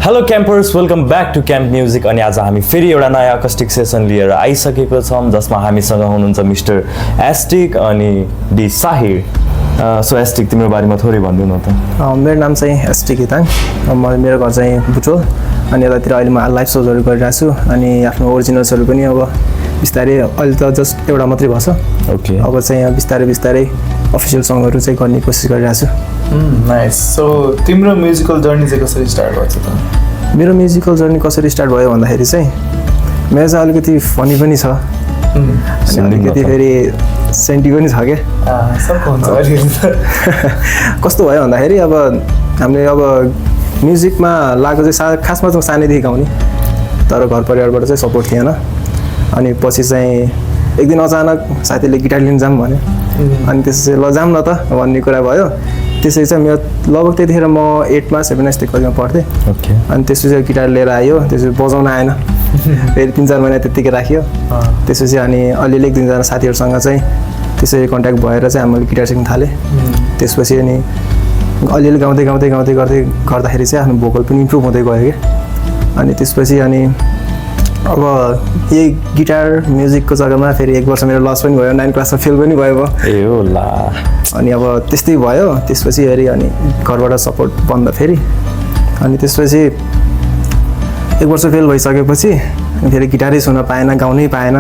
Hello campers, welcome back to camp music. अनि आज हामी फेरि एउटा नयाँ अकस्टिक सेसन लिएर आइसकेको छौँ, जसमा हामीसँग हुनुहुन्छ मिस्टर एस्टिक अनि डी साहिर। सो एस्टिक, तिम्रो बारेमा थोरै भनिदिनु न त। मेरो नाम चाहिँ एस्टिक हिताङ। मेरो घर चाहिँ बुटोल अनि यतातिर अहिले म लाइभ सोजहरू गरिरहेको छु अनि आफ्नो ओरिजिनल्सहरू पनि अब बिस्तारै अहिले त जस्ट एउटा मात्रै भएको छ। ओके, अब चाहिँ बिस्तारै बिस्तारै अफिसियल सङहरू चाहिँ गर्ने कोसिस गरिरहेको छु। नाइस। सो तिम्रो म्युजिकल जर्नी चाहिँ कसरी स्टार्ट भएको छ त? मेरो म्युजिकल जर्नी कसरी स्टार्ट भयो भन्दाखेरि चाहिँ मेरो चाहिँ अलिकति फनी पनि छ अनि अलिकति फेरि सेन्टी पनि छ क्या। सबको हुन्छ अलिकति। कस्तो भयो भन्दाखेरि अब हामीले अब म्युजिकमा लागेको चाहिँ खासमा चाहिँ सानैदेखि गाउने, तर घर परिवारबाट चाहिँ सपोर्ट थिएन। अनि पछि चाहिँ एक दिन अचानक साथीले गिटार लिन जाऊँ भन्यो अनि त्यसपछि ल जाऊँ न त भन्ने कुरा भयो। त्यसरी चाहिँ मेरो लगभग त्यतिखेर म 8मा 7 यस्तै कतिमा पढ्थेँ। ओके, अनि त्यसपछि गिटार लिएर आयो, त्यसपछि बजाउन आएन, फेरि 3-4 महिना त्यत्तिकै राख्यो। त्यसपछि अनि अलिअलि 1-2जना साथीहरूसँग चाहिँ त्यसरी कन्ट्याक्ट भएर चाहिँ मैले गिटार सिक्न थालेँ। त्यसपछि अनि अलिअलि गाउँदै गाउँदै गाउँदै गर्दै गर्दाखेरि चाहिँ आफ्नो भोकल पनि इम्प्रुभ हुँदै गयो क्या। अनि त्यसपछि अनि अब यही गिटार म्युजिकको जग्गामा फेरि 1 वर्ष मेरो लस पनि भयो, 9 क्लासमा फेल पनि भयो। ए हो ला। अनि अब त्यस्तै भयो। त्यसपछि फेरि अनि घरबाट सपोर्ट बन्द फेरि। अनि त्यसपछि 1 वर्ष फेल भइसकेपछि फेरि गिटारै सुन्न पाएन, गाउनै पाएन।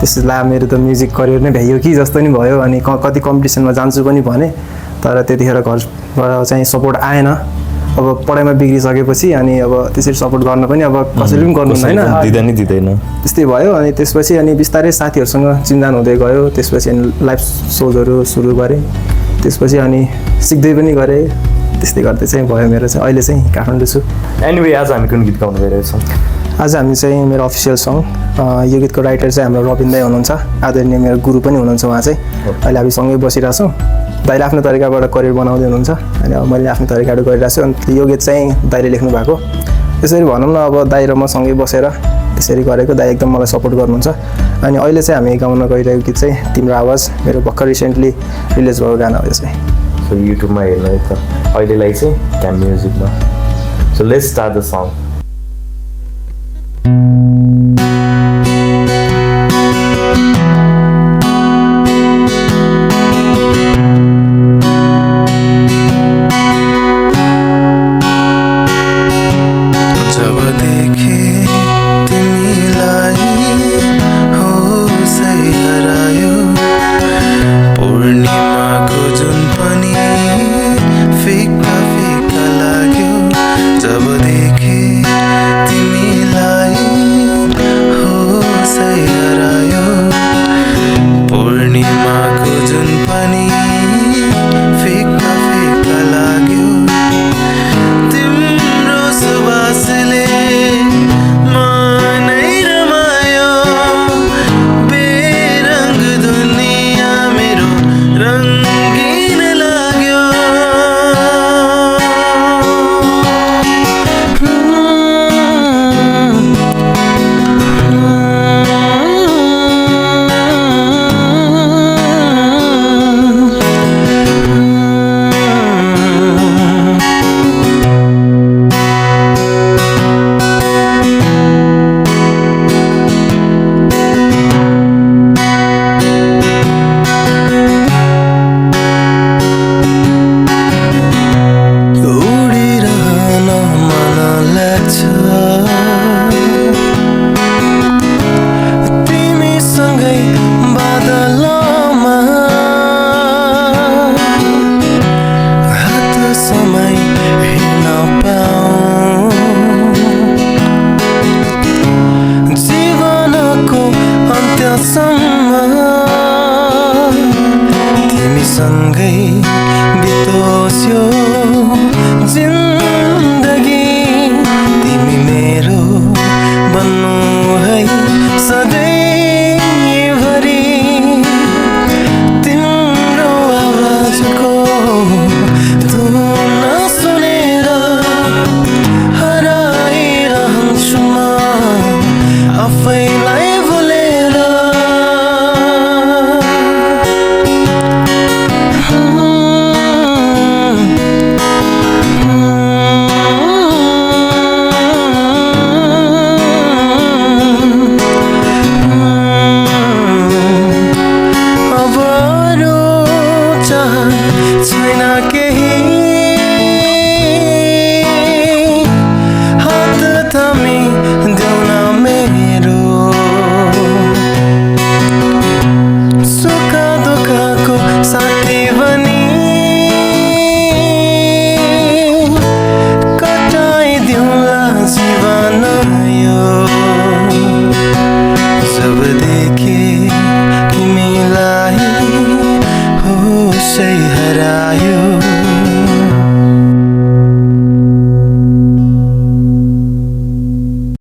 त्यसपछि ला मेरो त म्युजिक करियर नै भ्याइयो कि जस्तो नि भयो। अनि कति कम्पिटिसनमा जान्छु पनि भने, तर त्यतिखेर घरबाट चाहिँ सपोर्ट आएन। अब पढाइमा बिग्रिसकेपछि अनि अब त्यसरी सपोर्ट गर्न पनि अब कसैले पनि गर्नु होइन, दिँदैन त्यस्तै भयो। अनि त्यसपछि अनि बिस्तारै साथीहरूसँग चिन्जान हुँदै गयो। त्यसपछि अनि लाइभ सोजहरू सुरु गरेँ। त्यसपछि अनि सिक्दै पनि गरेँ। त्यस्तै गर्दै चाहिँ भयो मेरो चाहिँ। अहिले चाहिँ काठमाडौँ छु। एनिवे, आज हामी कुन गीत गाउनु गइरहेछौँ? आज हामी चाहिँ मेरो अफिसियल सङ, यो गीतको राइटर चाहिँ हाम्रो रबिन दाई हुनुहुन्छ, आदरणीय मेरो गुरु पनि हुनुहुन्छ उहाँ चाहिँ। अहिले हामी सँगै बसिरहेको छौँ। दाइले आफ्नो तरिकाबाट करियर बनाउँदै हुनुहुन्छ अनि अब मैले आफ्नो तरिकाबाट गरिरहेको छु। अनि यो गीत चाहिँ दाइले लेख्नु भएको। त्यसरी भनौँ न, अब दाइ र म सँगै बसेर त्यसरी गरेको। दाइ एकदम मलाई सपोर्ट गर्नुहुन्छ। अनि अहिले चाहिँ हामी गाउन गइरहेको गीत चाहिँ तिम्रो आवाज, मेरो भर्खर रिसेन्टली रिलिज भएको गाना हो यो चाहिँ। सो युट्युबमा हेर्नु है त अहिलेलाई चाहिँ क्याम्प म्युजिकमा। So let's start the song. जब देखे